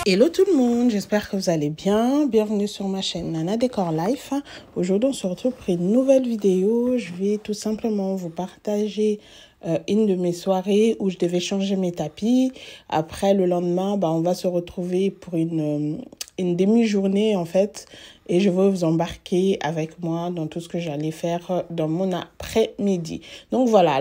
Hello tout le monde, j'espère que vous allez bien. Bienvenue sur ma chaîne Nana Décor Life. Aujourd'hui, on se retrouve pour une nouvelle vidéo. Je vais tout simplement vous partager une de mes soirées où je devais changer mes tapis. Après, le lendemain, on va se retrouver pour une demi-journée en fait. Et je veux vous embarquer avec moi dans tout ce que j'allais faire dans mon après-midi. Donc voilà.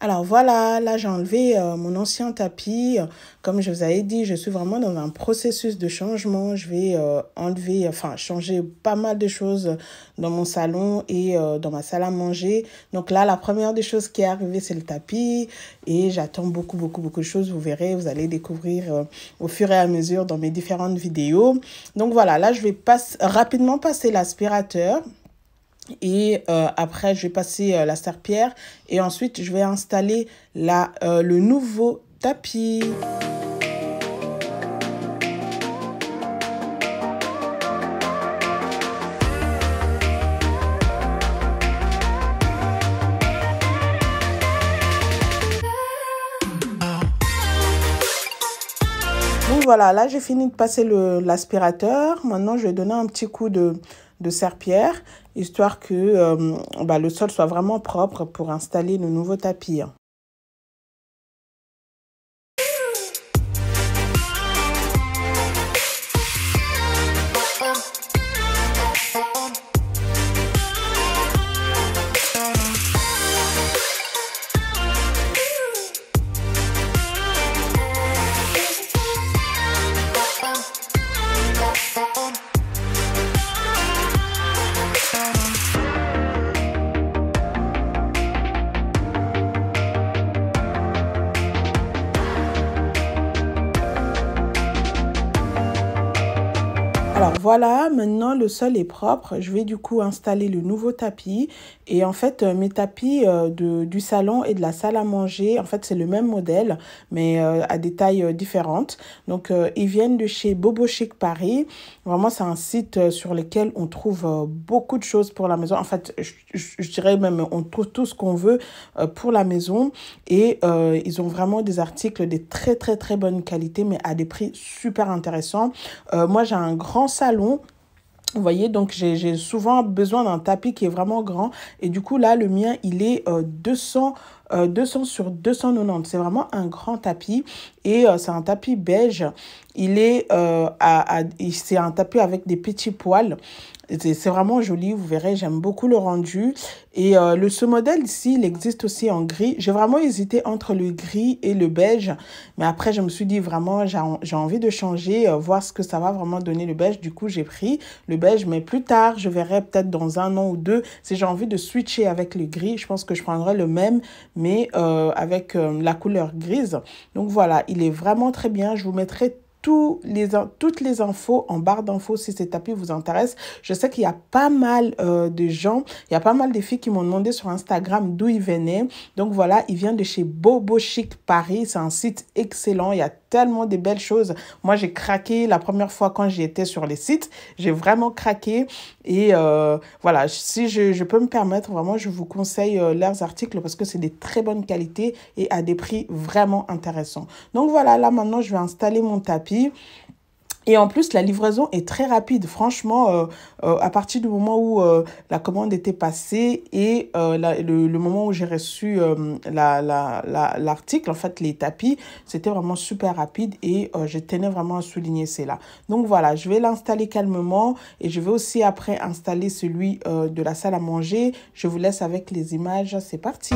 Alors voilà, là j'ai enlevé mon ancien tapis. Comme je vous avais dit, je suis vraiment dans un processus de changement. Je vais changer pas mal de choses dans mon salon et dans ma salle à manger. Donc là, la première des choses qui est arrivée, c'est le tapis. Et j'attends beaucoup de choses. Vous verrez, vous allez découvrir au fur et à mesure dans mes différentes vidéos. Donc voilà, là je vais rapidement passer l'aspirateur. Et après, je vais passer la serpillière et ensuite, je vais installer le nouveau tapis. Donc voilà, là, j'ai fini de passer l'aspirateur. Maintenant, je vais donner un petit coup de serpillière, histoire que le sol soit vraiment propre pour installer le nouveau tapis. Alors voilà, maintenant le sol est propre. Je vais du coup installer le nouveau tapis. Et en fait, mes tapis du salon et de la salle à manger, en fait, c'est le même modèle, mais à des tailles différentes. Donc, ils viennent de chez Bobo Chic Paris. Vraiment, c'est un site sur lequel on trouve beaucoup de choses pour la maison. En fait, je dirais même, on trouve tout ce qu'on veut pour la maison. Et ils ont vraiment des articles de très bonne qualité, mais à des prix super intéressants. Moi, j'ai un grand salon. Vous voyez, donc j'ai souvent besoin d'un tapis qui est vraiment grand. Et du coup, là, le mien, il est 200 sur 290. C'est vraiment un grand tapis. Et c'est un tapis beige. Il est c'est un tapis avec des petits poils. C'est vraiment joli, vous verrez, j'aime beaucoup le rendu. Et ce modèle ici, il existe aussi en gris. J'ai vraiment hésité entre le gris et le beige. Mais après, je me suis dit vraiment, j'ai envie de changer, voir ce que ça va vraiment donner le beige. Du coup, j'ai pris le beige. Mais plus tard, je verrai peut-être dans 1 an ou 2, si j'ai envie de switcher avec le gris. Je pense que je prendrai le même, mais avec la couleur grise. Donc voilà, il est vraiment très bien. Je vous mettrai toutes les infos en barre d'infos si ces tapis vous intéressent. Je sais qu'il y a pas mal de gens, il y a pas mal de filles qui m'ont demandé sur Instagram d'où ils venaient. Donc voilà, il vient de chez Bobo Chic Paris. C'est un site excellent. Il y a tellement de belles choses. Moi, j'ai craqué la première fois quand j'y étais sur les sites. J'ai vraiment craqué. Et voilà, si je peux me permettre, vraiment, je vous conseille leurs articles parce que c'est des très bonnes qualités et à des prix vraiment intéressants. Donc voilà, là maintenant, je vais installer mon tapis. Et en plus, la livraison est très rapide. Franchement, à partir du moment où la commande était passée et le moment où j'ai reçu l'article, en fait, les tapis, c'était vraiment super rapide et je tenais vraiment à souligner cela. Donc voilà, je vais l'installer calmement et je vais aussi après installer celui de la salle à manger. Je vous laisse avec les images. C'est parti!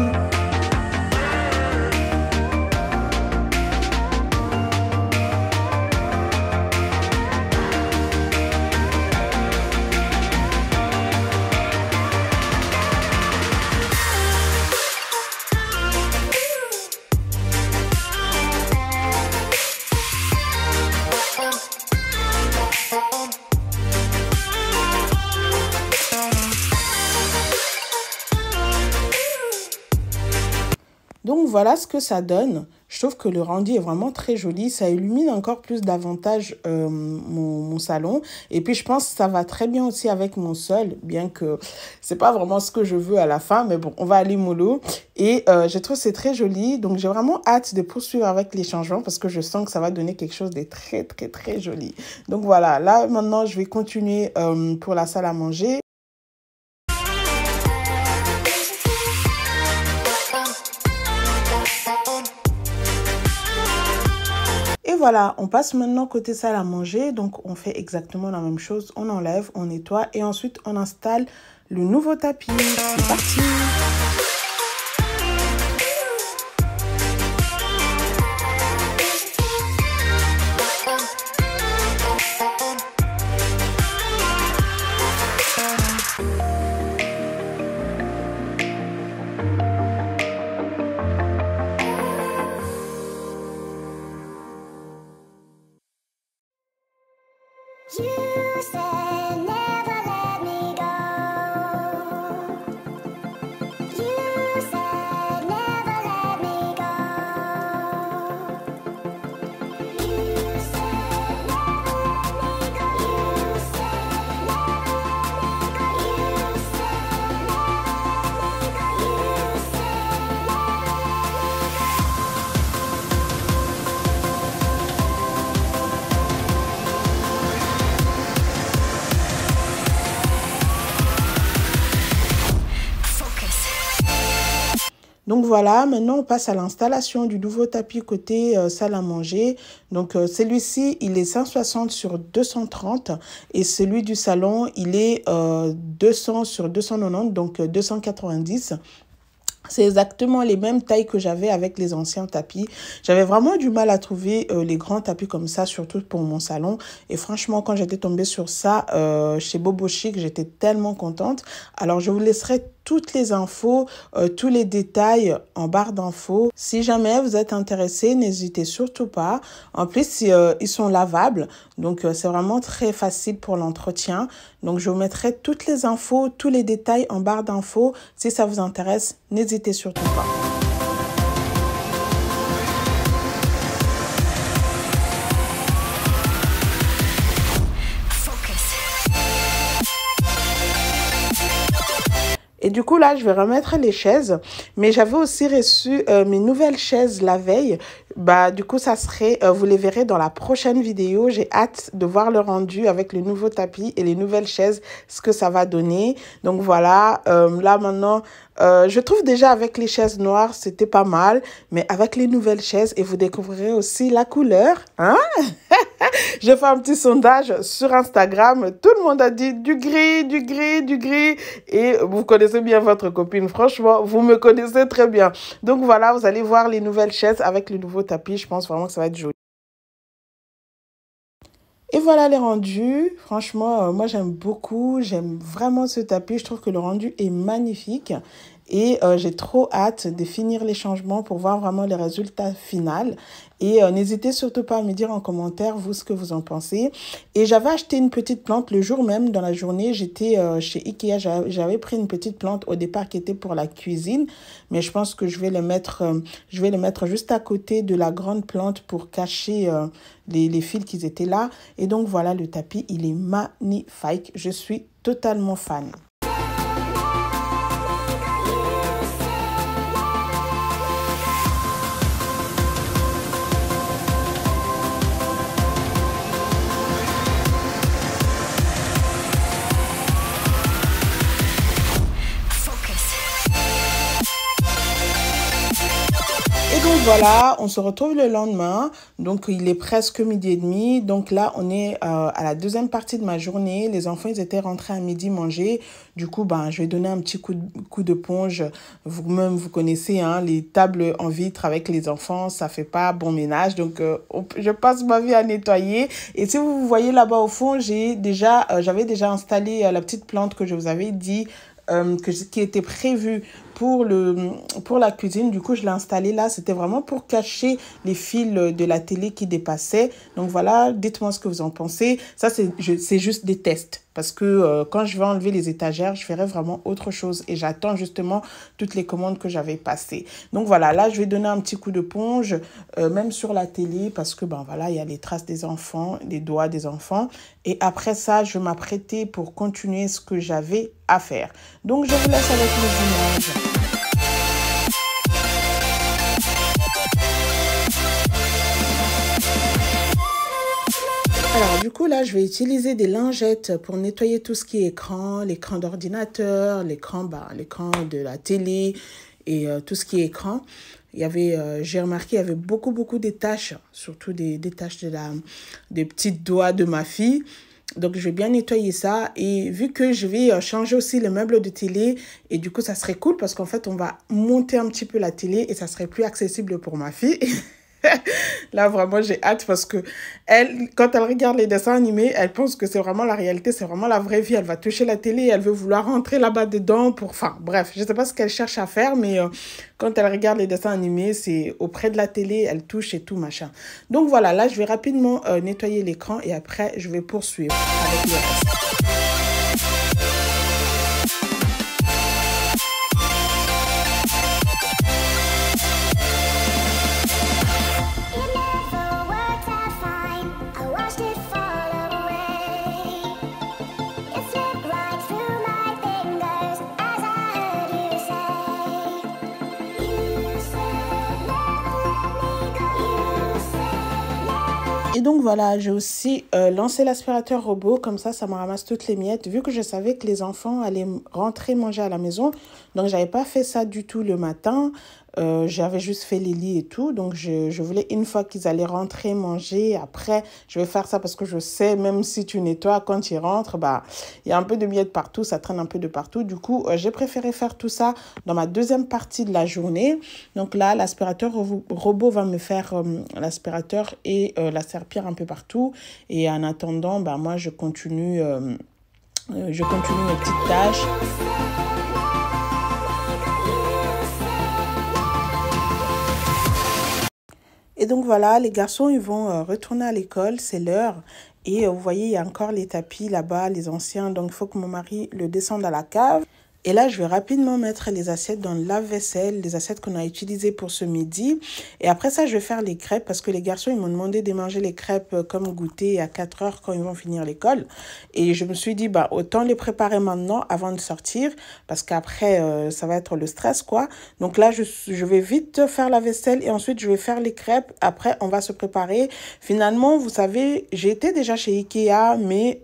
Donc voilà ce que ça donne. Je trouve que le rendu est vraiment très joli. Ça illumine encore plus davantage mon salon. Et puis je pense que ça va très bien aussi avec mon sol, bien que c'est pas vraiment ce que je veux à la fin. Mais bon, on va aller mollo. Et je trouve que c'est très joli. Donc j'ai vraiment hâte de poursuivre avec les changements parce que je sens que ça va donner quelque chose de très, très, très joli. Donc voilà, là maintenant je vais continuer pour la salle à manger. Et voilà, on passe maintenant côté salle à manger. Donc, on fait exactement la même chose. On enlève, on nettoie et ensuite, on installe le nouveau tapis. C'est parti! You said never let me go. You said never let me go. You said never let me go. You said never let me go. You said never let me go. You said Donc voilà, maintenant on passe à l'installation du nouveau tapis côté salle à manger. Donc celui-ci, il est 160 sur 230 et celui du salon, il est 200 sur 290, donc 290. C'est exactement les mêmes tailles que j'avais avec les anciens tapis. J'avais vraiment du mal à trouver les grands tapis comme ça, surtout pour mon salon. Et franchement, quand j'étais tombée sur ça chez Bobo Chic, j'étais tellement contente. Alors, je vous laisserai toutes les infos, tous les détails en barre d'infos. Si jamais vous êtes intéressé, n'hésitez surtout pas. En plus, ils sont lavables, donc c'est vraiment très facile pour l'entretien. Donc, je vous mettrai toutes les infos, tous les détails en barre d'infos. Si ça vous intéresse, n'hésitez surtout pas. Et du coup, là, je vais remettre les chaises. Mais j'avais aussi reçu mes nouvelles chaises la veille. Bah, du coup, ça serait, vous les verrez dans la prochaine vidéo. J'ai hâte de voir le rendu avec le nouveau tapis et les nouvelles chaises, ce que ça va donner. Donc voilà, là maintenant, je trouve déjà avec les chaises noires, c'était pas mal. Mais avec les nouvelles chaises, et vous découvrirez aussi la couleur. Hein? J'ai fait un petit sondage sur Instagram. Tout le monde a dit du gris, du gris, du gris. Et vous connaissez bien votre copine. Franchement, vous me connaissez très bien. Donc voilà, vous allez voir les nouvelles chaises avec le nouveau tapis. Je pense vraiment que ça va être joli. Et voilà les rendus. Franchement, moi j'aime beaucoup. J'aime vraiment ce tapis. Je trouve que le rendu est magnifique. Et j'ai trop hâte de finir les changements pour voir vraiment les résultats finaux. Et n'hésitez surtout pas à me dire en commentaire, vous, ce que vous en pensez. Et j'avais acheté une petite plante le jour même, dans la journée. J'étais chez Ikea, j'avais pris une petite plante au départ qui était pour la cuisine. Mais je pense que je vais le mettre juste à côté de la grande plante pour cacher les fils qui étaient là. Et donc voilà, le tapis, il est magnifique. Je suis totalement fan. Donc voilà, on se retrouve le lendemain. Donc il est presque 12h30. Donc là, on est à la deuxième partie de ma journée. Les enfants, ils étaient rentrés à midi manger. Du coup, je vais donner un petit coup d'éponge. Vous-même, vous connaissez les tables en vitre avec les enfants. Ça fait pas bon ménage. Donc je passe ma vie à nettoyer. Et si vous voyez là-bas au fond, j'avais déjà installé la petite plante que je vous avais dit. Qui était prévu pour la cuisine. Du coup, je l'ai installé là. C'était vraiment pour cacher les fils de la télé qui dépassaient. Donc voilà, dites-moi ce que vous en pensez. Ça, c'est juste des tests. parce que quand je vais enlever les étagères, je ferai vraiment autre chose et j'attends justement toutes les commandes que j'avais passées. Donc voilà, là je vais donner un petit coup de ponge, même sur la télé, parce que ben voilà, il y a les traces des enfants, les doigts des enfants. Et après ça, je vais m'apprêter pour continuer ce que j'avais à faire. Donc je vous laisse avec les images. Alors, du coup, là, je vais utiliser des lingettes pour nettoyer tout ce qui est écran, l'écran d'ordinateur, l'écran de la télé et tout ce qui est écran. Il y avait, j'ai remarqué, il y avait beaucoup de taches, surtout des taches des petits doigts de ma fille. Donc, je vais bien nettoyer ça. Et vu que je vais changer aussi les meubles de télé, et du coup, ça serait cool parce qu'en fait, on va monter un petit peu la télé et ça serait plus accessible pour ma fille. Là, vraiment, j'ai hâte parce que elle, quand elle regarde les dessins animés, elle pense que c'est vraiment la réalité, c'est vraiment la vraie vie. Elle va toucher la télé, elle veut vouloir rentrer là-bas dedans pour... Enfin, bref, je ne sais pas ce qu'elle cherche à faire, mais quand elle regarde les dessins animés, c'est auprès de la télé, elle touche et tout, machin. Donc voilà, là, je vais rapidement nettoyer l'écran et après, je vais poursuivre avec le reste. Et donc voilà, j'ai aussi lancé l'aspirateur robot, comme ça me ramasse toutes les miettes, vu que je savais que les enfants allaient rentrer manger à la maison. Donc, j'avais pas fait ça du tout le matin. J'avais juste fait les lits et tout. Donc, je voulais, une fois qu'ils allaient rentrer manger, après, je vais faire ça parce que je sais, même si tu nettoies, quand ils rentrent, bah, il y a un peu de miettes partout, ça traîne un peu de partout. Du coup, j'ai préféré faire tout ça dans ma deuxième partie de la journée. Donc là, l'aspirateur robot va me faire l'aspirateur et la serpillère un peu partout. Et en attendant, bah, moi, je continue mes petites tâches. Et donc voilà, les garçons, ils vont retourner à l'école, c'est l'heure. Et vous voyez, il y a encore les tapis là-bas, les anciens. Donc, il faut que mon mari le descende à la cave. Et là, je vais rapidement mettre les assiettes dans le lave-vaisselle, les assiettes qu'on a utilisées pour ce midi. Et après ça, je vais faire les crêpes parce que les garçons, ils m'ont demandé de manger les crêpes comme goûter à 4 heures quand ils vont finir l'école. Et je me suis dit, bah, autant les préparer maintenant avant de sortir parce qu'après, ça va être le stress, quoi. Donc là, je vais vite faire la vaisselle et ensuite, je vais faire les crêpes. Après, on va se préparer. Finalement, vous savez, j'ai été déjà chez Ikea, mais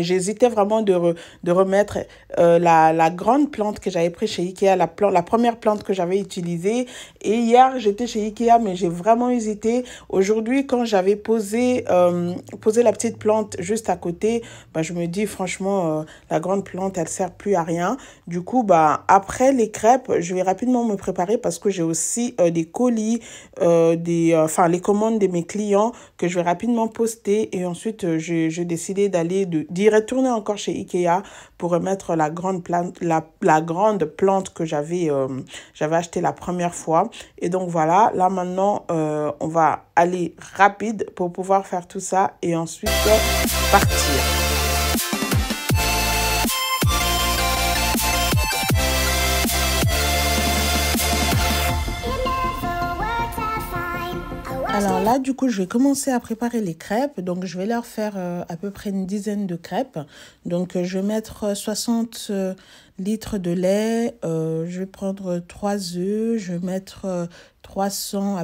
j'hésitais vraiment de remettre la grande plante que j'avais prise chez Ikea, la première plante que j'avais utilisée. Et hier, j'étais chez Ikea, mais j'ai vraiment hésité. Aujourd'hui, quand j'avais posé la petite plante juste à côté, bah, je me dis franchement, la grande plante, elle sert plus à rien. Du coup, bah, après les crêpes, je vais rapidement me préparer parce que j'ai aussi des colis, les commandes de mes clients que je vais rapidement poster. Et ensuite, j'ai décidé d'y retourner encore chez Ikea pour remettre la grande plante que j'avais achetée la première fois. Et donc voilà, là maintenant, on va aller rapide pour pouvoir faire tout ça et ensuite partir. Alors là, du coup, je vais commencer à préparer les crêpes. Donc, je vais leur faire à peu près une dizaine de crêpes. Donc, je vais mettre 60 litres de lait. Je vais prendre 3 œufs. Je vais mettre à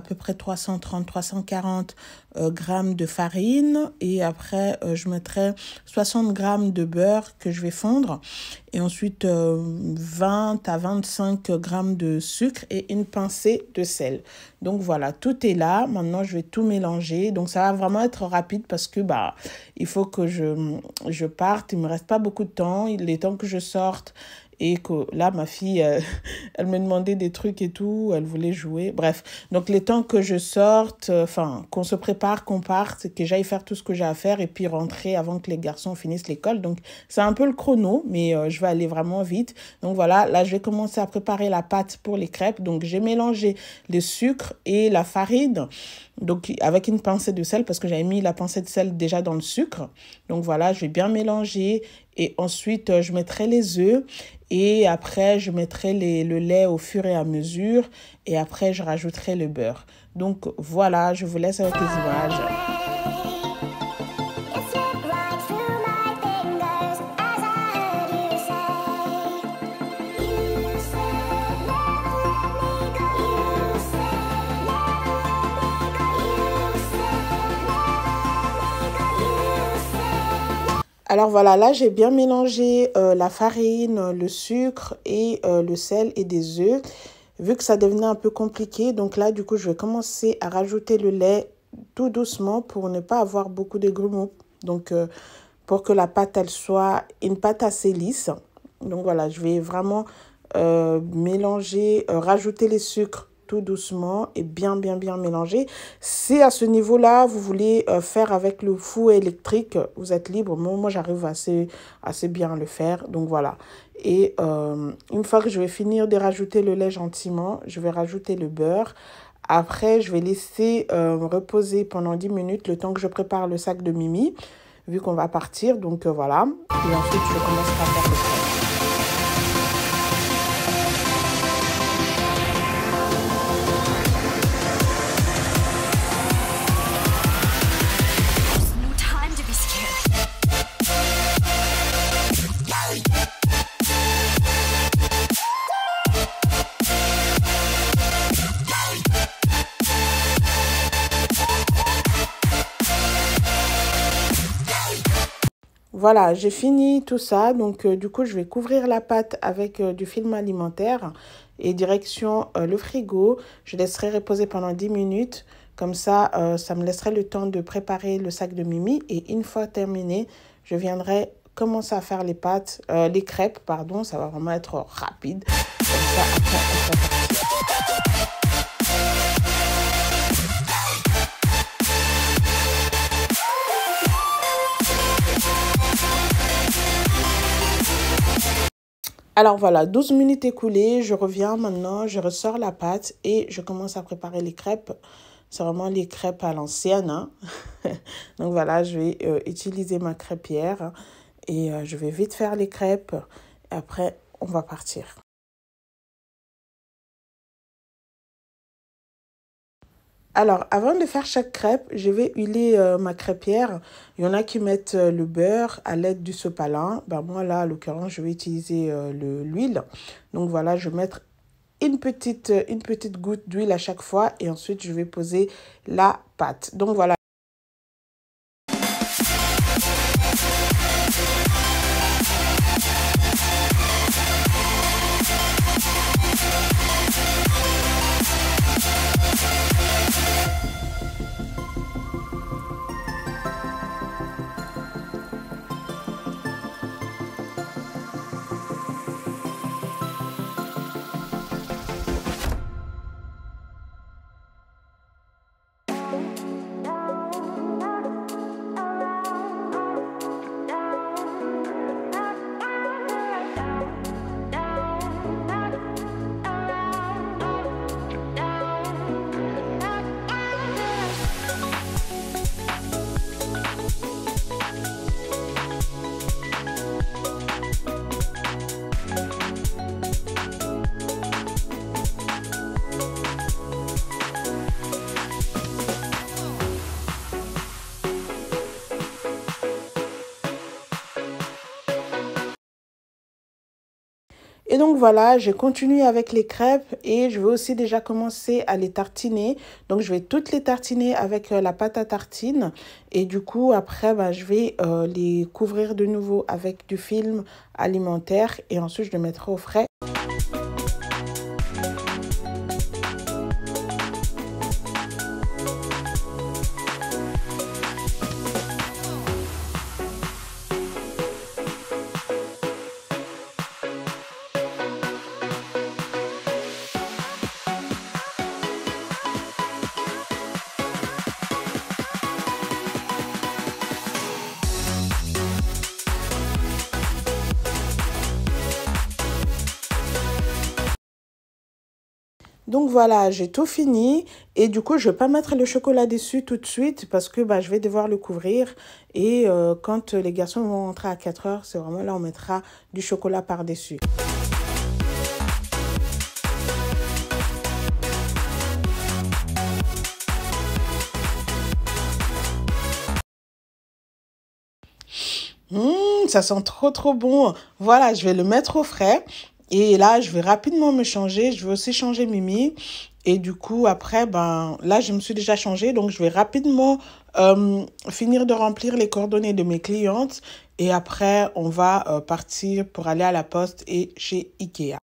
peu près 330, 340 grammes de farine. Et après, je mettrai 60 grammes de beurre que je vais fondre. Et ensuite, 20 à 25 grammes de sucre et une pincée de sel. Donc voilà, tout est là. Maintenant, je vais tout mélanger. Donc ça va vraiment être rapide parce que il faut que je parte. Il me reste pas beaucoup de temps. Il est temps que je sorte. et que là, ma fille, elle me demandait des trucs et tout, elle voulait jouer. Bref, donc les temps que je sorte, enfin, qu'on se prépare, qu'on parte, que j'aille faire tout ce que j'ai à faire et puis rentrer avant que les garçons finissent l'école. Donc, c'est un peu le chrono, mais je vais aller vraiment vite. Donc voilà, là, je vais commencer à préparer la pâte pour les crêpes. Donc, j'ai mélangé le sucre et la farine. Donc, avec une pincée de sel, parce que j'avais mis la pincée de sel déjà dans le sucre. Donc, voilà, je vais bien mélanger. Et ensuite, je mettrai les œufs. Et après, je mettrai le lait au fur et à mesure. Et après, je rajouterai le beurre. Donc, voilà, je vous laisse avec les images. It slipped right through my fingers as I heard you say. You said, never let me go. You said, never let me go. You said, never let me go. You said. Alors voilà, là j'ai bien mélangé la farine, le sucre et le sel et des œufs. Vu que ça devenait un peu compliqué, donc là du coup je vais commencer à rajouter le lait tout doucement pour ne pas avoir beaucoup de grumeaux. Donc pour que la pâte elle soit une pâte assez lisse. Donc voilà, je vais vraiment mélanger, rajouter les sucres tout doucement et bien mélanger. Si à ce niveau-là, vous voulez faire avec le four électrique, vous êtes libre. Moi, j'arrive assez bien à le faire. Donc voilà. Et une fois que je vais finir de rajouter le lait gentiment, je vais rajouter le beurre. Après, je vais laisser reposer pendant 10 minutes le temps que je prépare le sac de Mimi, vu qu'on va partir. Donc voilà. Et ensuite, je commencerai à faire le crêpes. There's no time to be scared. Voilà, j'ai fini tout ça. Donc, du coup, je vais couvrir la pâte avec du film alimentaire et direction le frigo. Je laisserai reposer pendant 10 minutes. Comme ça, ça me laisserait le temps de préparer le sac de Mimi. Et une fois terminé, je viendrai commencer à faire les crêpes, pardon. Ça va vraiment être rapide. Comme ça, après, on peut partir. Alors voilà, 12 minutes écoulées, je reviens maintenant, je ressors la pâte et je commence à préparer les crêpes. C'est vraiment les crêpes à l'ancienne, hein. Donc voilà, je vais utiliser ma crêpière et je vais vite faire les crêpes. Et après, on va partir. Alors, avant de faire chaque crêpe, je vais huiler ma crêpière. Il y en a qui mettent le beurre à l'aide du sopalin. Ben, moi, là, à l'occurrence, je vais utiliser l'huile. Donc, voilà, je vais mettre une petite goutte d'huile à chaque fois. Et ensuite, je vais poser la pâte. Donc, voilà. Et donc voilà, je continue avec les crêpes et je vais aussi déjà commencer à les tartiner. Donc je vais toutes les tartiner avec la pâte à tartine. Et du coup, après, je vais les couvrir de nouveau avec du film alimentaire. Et ensuite, je les mettrai au frais. Donc voilà, j'ai tout fini et du coup, je ne vais pas mettre le chocolat dessus tout de suite parce que je vais devoir le couvrir. Et quand les garçons vont rentrer à 4 heures, c'est vraiment là on mettra du chocolat par-dessus. Ça sent trop bon. Voilà, je vais le mettre au frais. Et là, je vais rapidement me changer. Je vais aussi changer Mimi. Et du coup, après, là, je me suis déjà changée. Donc, je vais rapidement finir de remplir les coordonnées de mes clientes. Et après, on va partir pour aller à la poste et chez Ikea.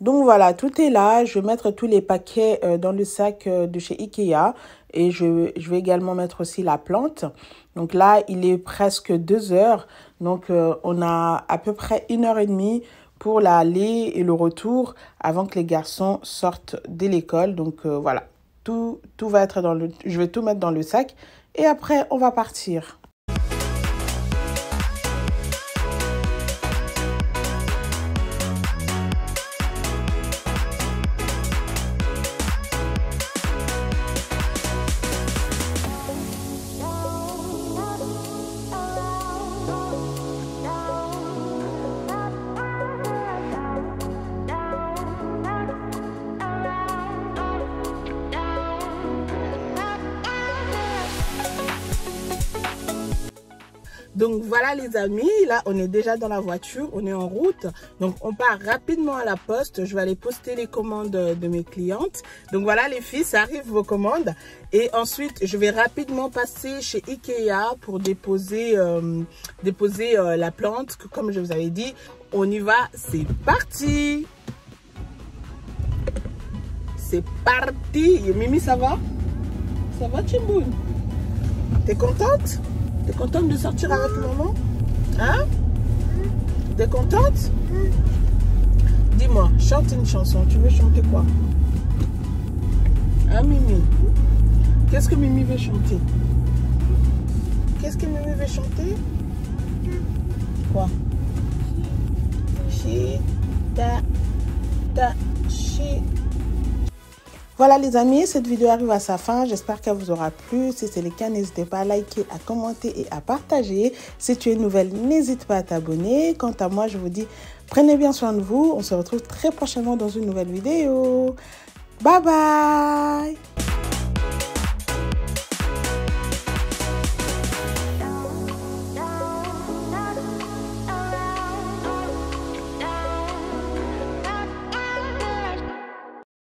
Donc voilà, tout est là. Je vais mettre tous les paquets dans le sac de chez Ikea. Et je vais également mettre aussi la plante. Donc là, il est presque 2 heures. Donc on a à peu près 1h30 pour l'aller et le retour avant que les garçons sortent de l'école. Donc voilà, tout va être dans le... Je vais tout mettre dans le sac. Et après, on va partir. Donc voilà les amis, là on est déjà dans la voiture, on est en route. Donc on part rapidement à la poste, je vais aller poster les commandes de mes clientes. Donc voilà les filles, ça arrive vos commandes. Et ensuite je vais rapidement passer chez Ikea pour déposer la plante. Comme je vous avais dit, on y va, c'est parti. C'est parti. Et Mimi, ça va? Ça va Chimboun? T'es contente? T'es contente de sortir avec maman? Hein? T'es contente? Dis-moi, chante une chanson. Tu veux chanter quoi? Hein, Mimi? Qu'est-ce que Mimi veut chanter? Qu'est-ce que Mimi veut chanter? Quoi? Voilà les amis, cette vidéo arrive à sa fin. J'espère qu'elle vous aura plu. Si c'est le cas, n'hésitez pas à liker, à commenter et à partager. Si tu es nouvelle, n'hésite pas à t'abonner. Quant à moi, je vous dis, prenez bien soin de vous. On se retrouve très prochainement dans une nouvelle vidéo. Bye bye!